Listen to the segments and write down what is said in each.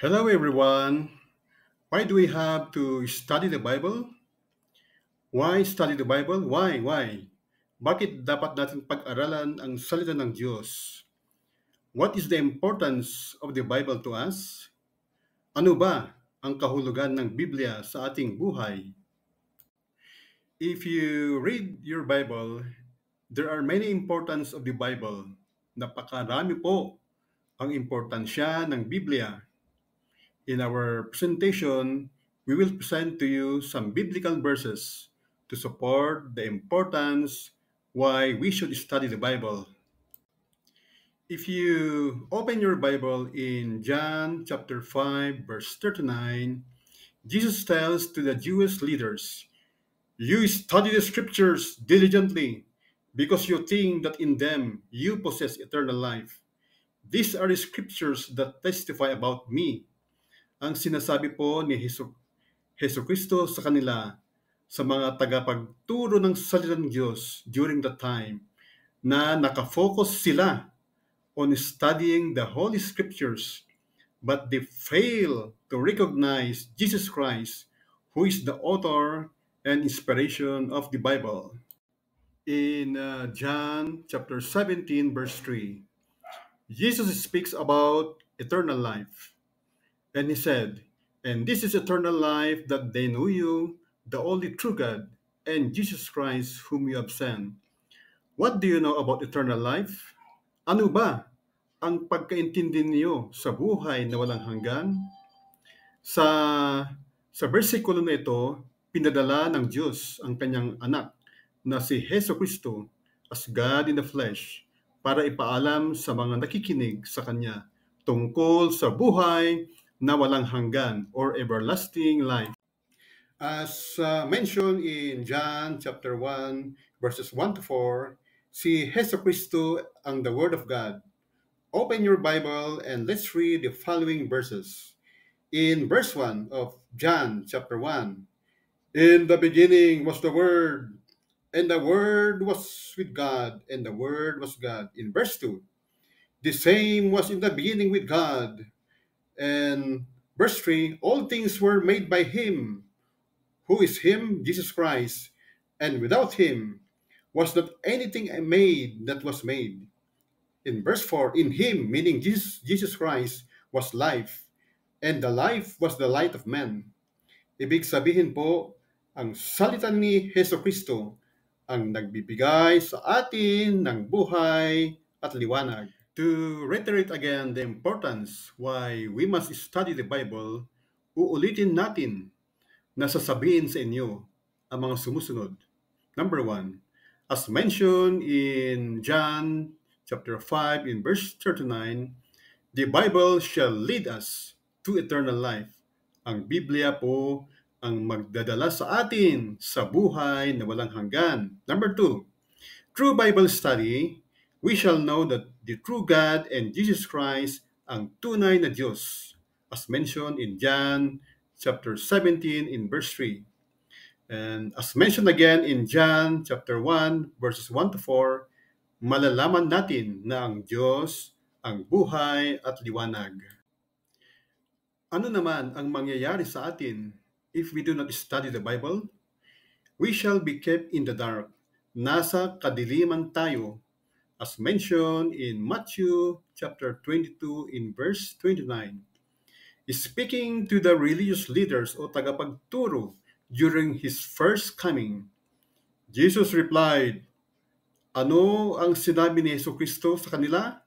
Hello everyone. Why do we have to study the Bible? Why study the Bible? Why? Bakit dapat natin pag-aralan ang salita ng Diyos? What is the importance of the Bible to us? Ano ba ang kahulugan ng Biblia sa ating buhay? If you read your Bible, there are many importance of the Bible. Napakarami po ang importansya ng Biblia. In our presentation, we will present to you some biblical verses to support the importance why we should study the Bible. If you open your Bible in John chapter 5 verse 39, Jesus tells to the Jewish leaders, "You study the scriptures diligently because you think that in them you possess eternal life. These are the scriptures that testify about me." Ang sinasabi po ni Heso Kristo sa kanila, sa mga tagapagturo ng salita ng Diyos during the time na nakafocus sila on studying the Holy Scriptures, but they fail to recognize Jesus Christ, who is the author and inspiration of the Bible. In John chapter 17, verse 3, Jesus speaks about eternal life. And he said, "And this is eternal life, that they know you, the only true God, and Jesus Christ, whom you have sent." What do you know about eternal life? Ano ba ang pagkaintindi niyo sa buhay na walang hanggan? Sa bersikulo na ito, pinadala ng Diyos ang kanyang anak na si Heso Kristo as God in the flesh para ipaalam sa mga nakikinig sa kanya tungkol sa buhay na walang hanggan or everlasting life. As mentioned in John chapter 1 verses 1 to 4, si Heso Kristo ang the Word of God. Open your Bible and let's read the following verses. In verse 1 of John chapter 1, "In the beginning was the Word, and the Word was with God, and the Word was God." In verse 2, "The same was in the beginning with God." And verse 3, "All things were made by Him." Who is Him? Jesus Christ. "And without Him was not anything made that was made." In verse 4, "In Him," meaning Jesus Christ, "was life, and the life was the light of men." Ibig sabihin po, ang salita ni Heso Kristo ang nagbibigay sa atin ng buhay at liwanag. To reiterate again the importance why we must study the Bible, uulitin natin na sasabihin sa inyo ang mga sumusunod. Number 1, as mentioned in John chapter 5 in verse 39, the Bible shall lead us to eternal life. Ang Biblia po ang magdadala sa atin sa buhay na walang hanggan. Number 2, through Bible study, we shall know that the true God and Jesus Christ ang tunay na Diyos, as mentioned in John chapter 17 in verse 3. And as mentioned again in John chapter 1 verses 1 to 4, malalaman natin na ang Diyos ang buhay at liwanag. Ano naman ang mangyayari sa atin if we do not study the Bible? We shall be kept in the dark. Nasa kadiliman tayo, as mentioned in Matthew chapter 22 in verse 29. Speaking to the religious leaders o tagapagturo during His first coming, Jesus replied, ano ang sinabi ni Yesu Kristo sa kanila?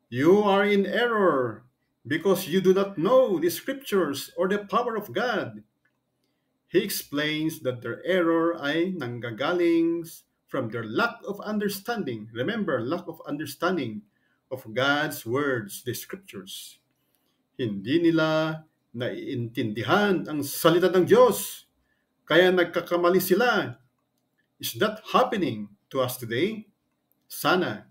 "You are in error because you do not know the scriptures or the power of God." He explains that their error ay nanggagaling from their lack of understanding. Remember, lack of understanding of God's words, the scriptures. Hindi nila naiintindihan ang salita ng Diyos, kaya nagkakamali sila. Is that happening to us today? Sana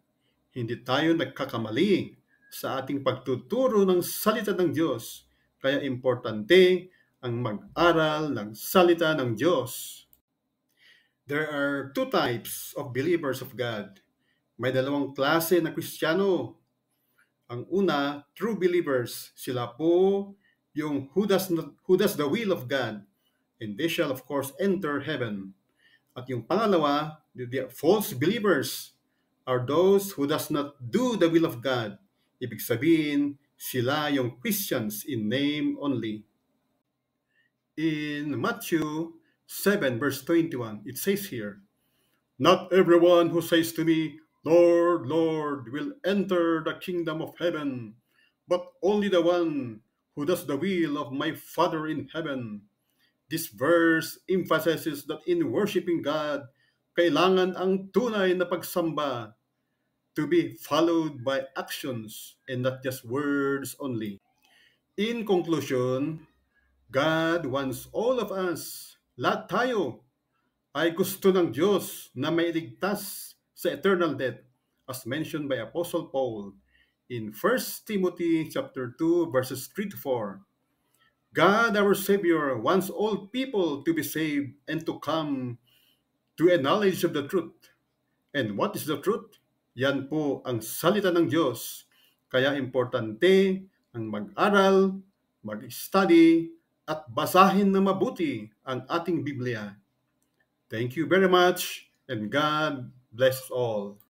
hindi tayo nagkakamali sa ating pagtuturo ng salita ng Diyos. Kaya importante ang mag-aral ng salita ng Diyos. There are two types of believers of God. May dalawang klase na Kristiyano. Ang una, true believers. Sila po yung who does the will of God, and they shall of course enter heaven. At yung pangalawa, the false believers are those who does not do the will of God. Ibig sabihin, sila yung Christians in name only. In Matthew 7 verse 21, it says here, "Not everyone who says to me, Lord, Lord, will enter the kingdom of heaven, but only the one who does the will of my Father in heaven." This verse emphasizes that in worshiping God, kailangan ang tunay na pagsamba to be followed by actions and not just words only. In conclusion, God wants all of us, lahat tayo, ay gusto ng Diyos na mailigtas sa eternal death, as mentioned by Apostle Paul in 1 Timothy chapter 2 verses 3 to 4. God our Savior wants all people to be saved and to come to a knowledge of the truth. And what is the truth? Yan po ang salita ng Diyos. Kaya importante ang mag-aral, mag-study, at basahin na mabuti ang ating Biblia. Thank you very much, and God bless all.